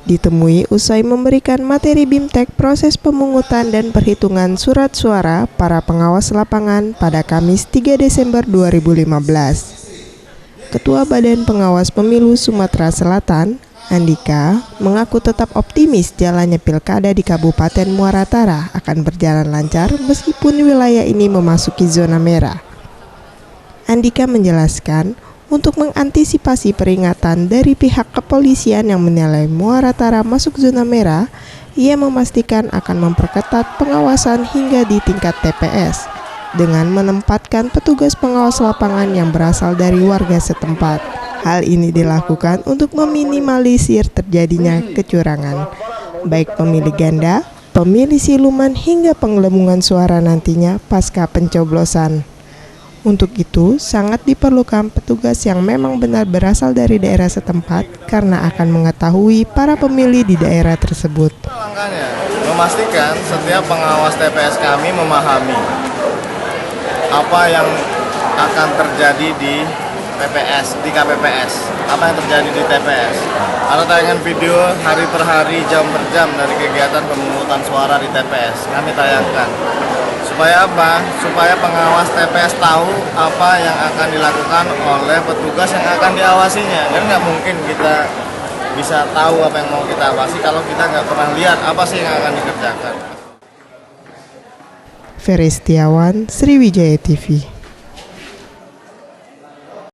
ditemui usai memberikan materi BIMTEK proses pemungutan dan perhitungan surat suara para pengawas lapangan pada Kamis 3 Desember 2015. Ketua Badan Pengawas Pemilu Sumatera Selatan, Andika, mengaku tetap optimis jalannya pilkada di Kabupaten Muara Tara akan berjalan lancar meskipun wilayah ini memasuki zona merah. Andika menjelaskan, untuk mengantisipasi peringatan dari pihak kepolisian yang menilai Muara Tara masuk zona merah, ia memastikan akan memperketat pengawasan hingga di tingkat TPS dengan menempatkan petugas pengawas lapangan yang berasal dari warga setempat. Hal ini dilakukan untuk meminimalisir terjadinya kecurangan, baik pemilih ganda, pemilih siluman hingga penggelembungan suara nantinya pasca pencoblosan. Untuk itu, sangat diperlukan petugas yang memang benar berasal dari daerah setempat karena akan mengetahui para pemilih di daerah tersebut. Langkahnya memastikan setiap pengawas TPS kami memahami apa yang akan terjadi di TPS, di KPPS, apa yang terjadi di TPS. Ada tayangan video hari per hari, jam per jam dari kegiatan pemungutan suara di TPS. Kami tayangkan. Supaya apa? Supaya pengawas TPS tahu apa yang akan dilakukan oleh petugas yang akan diawasinya. Kan nggak mungkin kita bisa tahu apa yang mau kita awasi kalau kita nggak pernah lihat apa sih yang akan dikerjakan. Ferry Setiawan, Sriwijaya TV.